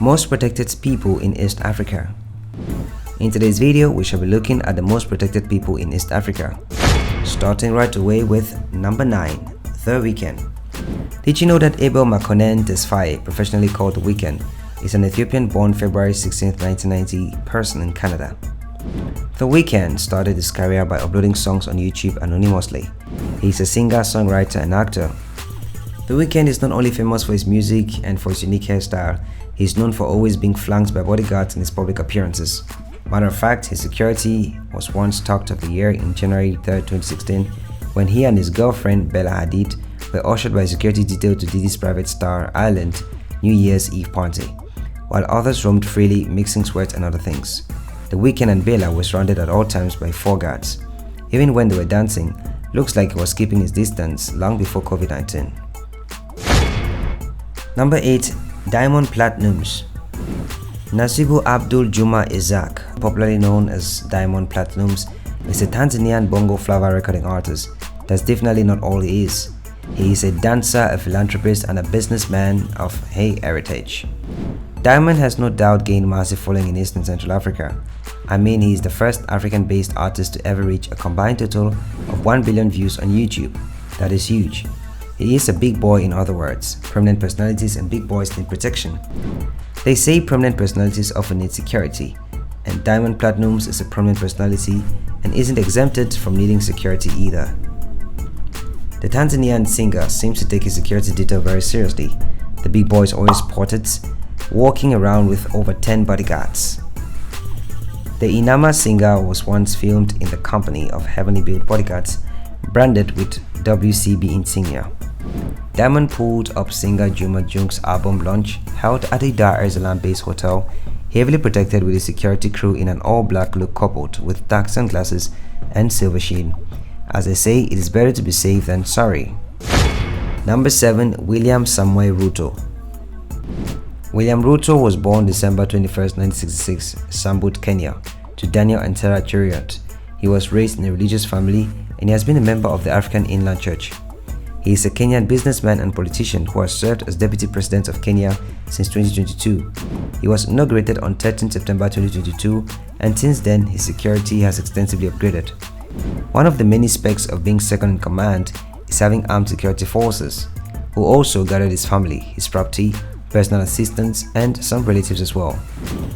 Most protected people in East Africa. In today's video, we shall be looking at the most protected people in East Africa. Starting right away with number 9, The Weeknd. Did you know that Abel Makonnen Tesfaye, professionally called The Weeknd, is an Ethiopian born February 16, 1990 person in Canada? The Weeknd started his career by uploading songs on YouTube anonymously. He is a singer, songwriter, and actor. The Weeknd is not only famous for his music and for his unique hairstyle, he is known for always being flanked by bodyguards in his public appearances. Matter of fact, his security was once Talk of the Year in January 3, 2016, when he and his girlfriend Bella Hadid were ushered by a security detail to Diddy's private Star Island New Year's Eve party, while others roamed freely, mixing sweat and other things. The Weeknd and Bella were surrounded at all times by 4 guards. Even when they were dancing, looks like he was keeping his distance long before COVID-19. Number 8. Diamond Platnumz. Nasibu Abdul Juma Isaac, popularly known as Diamond Platnumz, is a Tanzanian bongo flava recording artist. That's definitely not all he is. He is a dancer, a philanthropist, and a businessman of Hay heritage. Diamond has no doubt gained massive following in East and Central Africa. I mean, he is the first African-based artist to ever reach a combined total of 1 billion views on YouTube. That is huge. He is a big boy, in other words. Prominent personalities and big boys need protection. They say prominent personalities often need security, and Diamond Platnumz is a prominent personality and isn't exempted from needing security either. The Tanzanian singer seems to take his security detail very seriously. The big boy is always spotted walking around with over 10 bodyguards. The Inama singer was once filmed in the company of heavily built bodyguards branded with WCB insignia. Diamond pulled up singer Juma Junk's album launch held at a Dar es Salaam-based hotel, heavily protected with a security crew in an all-black look coupled with dark sunglasses and silver sheen. As they say, it is better to be safe than sorry. Number 7. William Samoei Ruto. William Ruto was born December 21, 1966, Sambut, Kenya, to Daniel and Sarah Cheruiyot. He was raised in a religious family and he has been a member of the African Inland Church. He is a Kenyan businessman and politician who has served as Deputy President of Kenya since 2022. He was inaugurated on 13 September 2022, and since then his security has extensively upgraded. One of the many specs of being second in command is having armed security forces, who also guarded his family, his property, personal assistants, and some relatives as well.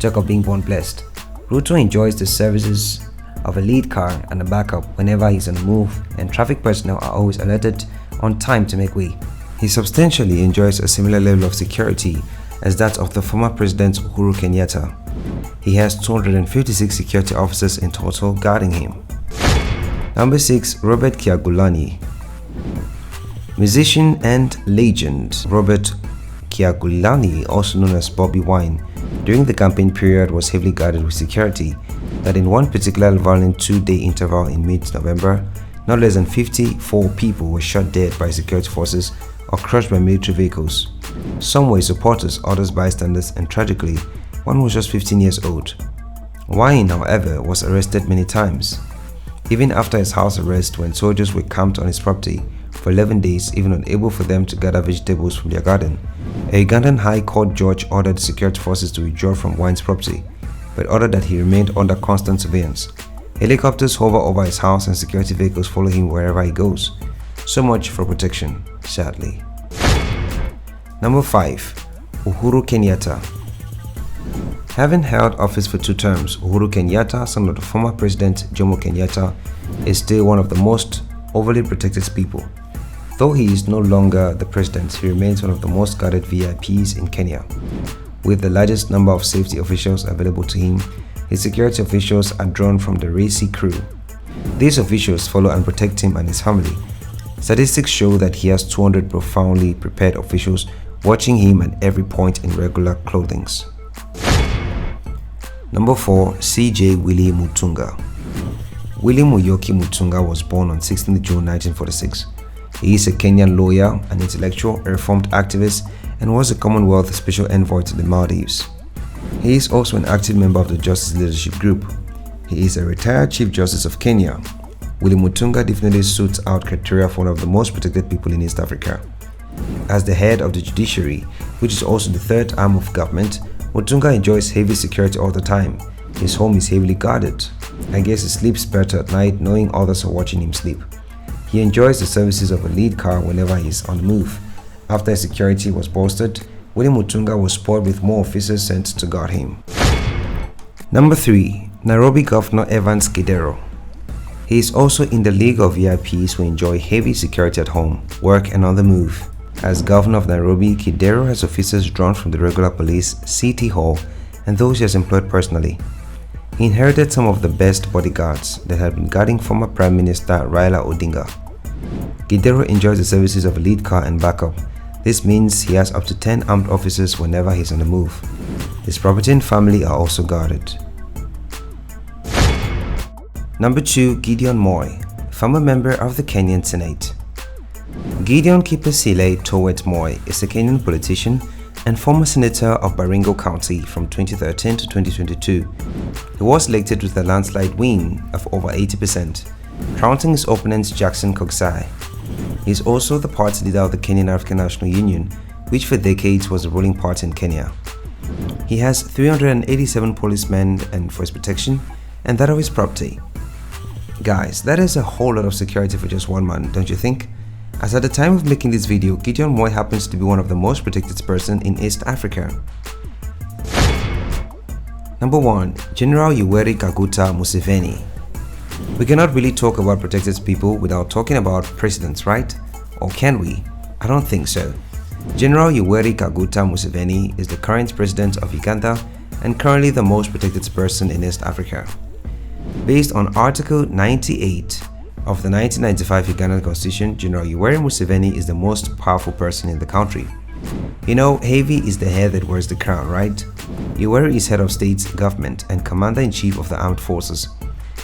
Talk of being born blessed. Ruto enjoys the services of a lead car and a backup whenever he's on the move, and traffic personnel are always alerted on time to make way. He substantially enjoys a similar level of security as that of the former President UHURU KENYATTA. He has 256 security officers in total guarding him. Number 6. Robert KYAGULANYI. Musician and legend Robert KYAGULANYI, also known as Bobby Wine, during the campaign period was heavily guarded with security that in one particular violent 2-day interval in mid-November, not less than 54 people were shot dead by security forces or crushed by military vehicles. Some were supporters, others bystanders, and tragically, one was just 15 years old. Wine, however, was arrested many times, even after his house arrest when soldiers were camped on his property for 11 days, even unable for them to gather vegetables from their garden. A Ugandan High Court judge ordered the security forces to withdraw from Wine's property, but ordered that he remained under constant surveillance. Helicopters hover over his house and security vehicles follow him wherever he goes. So much for protection, sadly. Number 5. Uhuru Kenyatta. Having held office for 2 terms, Uhuru Kenyatta, son of the former President Jomo Kenyatta, is still one of the most overly protected people. Though he is no longer the president, he remains one of the most guarded VIPs in Kenya. With the largest number of safety officials available to him, his security officials are drawn from the racy crew. These officials follow and protect him and his family. Statistics show that he has 200 profoundly prepared officials watching him at every point in regular clothings. Number 4. CJ Willy Mutunga. Willy Muyoki Mutunga was born on 16 June 1946. He is a Kenyan lawyer, an intellectual, a reformed activist, and was a Commonwealth Special Envoy to the Maldives. He is also an active member of the Justice Leadership Group. He is a retired Chief Justice of Kenya. Willy Mutunga definitely suits out criteria for one of the most protected people in East Africa. As the head of the judiciary, which is also the third arm of government, Mutunga enjoys heavy security all the time. His home is heavily guarded. I guess he sleeps better at night knowing others are watching him sleep. He enjoys the services of a lead car whenever he is on the move. After his security was bolstered, Willy Mutunga was spoiled with more officers sent to guard him. Number 3. Nairobi Governor Evans KIDERO. He is also in the league of VIPs who enjoy heavy security at home, work and on the move. As governor of Nairobi, KIDERO has officers drawn from the regular police, City Hall, and those he has employed personally. He inherited some of the best bodyguards that had been guarding former Prime Minister Raila Odinga. KIDERO enjoys the services of a lead car and backup. This means he has up to 10 armed officers whenever he's on the move. His property and family are also guarded. Number 2. Gideon Moi, former member of the Kenyan Senate. Gideon Kipesile Towet Moi is a Kenyan politician and former senator of Baringo County from 2013 to 2022. He was elected with a landslide win of over 80%, trouncing his opponent Jackson Kogsai. He is also the party leader of the Kenyan African National Union, which for decades was the ruling party in Kenya. He has 387 policemen and for his protection and that of his property. Guys, that is a whole lot of security for just one man, don't you think? As at the time of making this video, Gideon Moi happens to be one of the most protected person in East Africa. Number 1. General YOWERI KAGUTA Museveni. We cannot really talk about protected people without talking about presidents, right? Or can we? I don't think so. General YOWERI KAGUTA Museveni is the current president of Uganda and currently the most protected person in East Africa. Based on Article 98 of the 1995 Ugandan Constitution, General YOWERI Museveni is the most powerful person in the country. You know, heavy is the head that wears the crown, right? YOWERI is head of state government and commander-in-chief of the armed forces.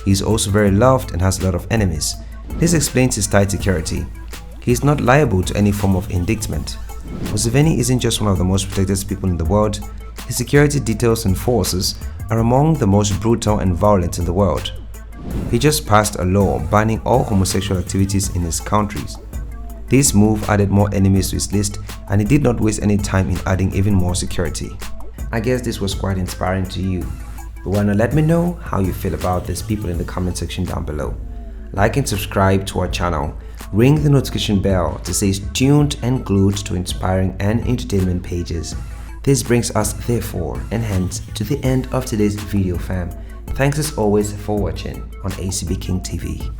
He is also very loved and has a lot of enemies. This explains his tight security. He is not liable to any form of indictment. Museveni isn't just one of the most protected people in the world. His security details and forces are among the most brutal and violent in the world. He just passed a law banning all homosexual activities in his countries. This move added more enemies to his list and he did not waste any time in adding even more security. I guess this was quite inspiring to you. But wanna let me know how you feel about these people in the comment section down below. Like and subscribe to our channel. Ring the notification bell to stay tuned and glued to inspiring and entertainment pages. This brings us therefore and hence to the end of today's video, fam. Thanks as always for watching on ACB King TV.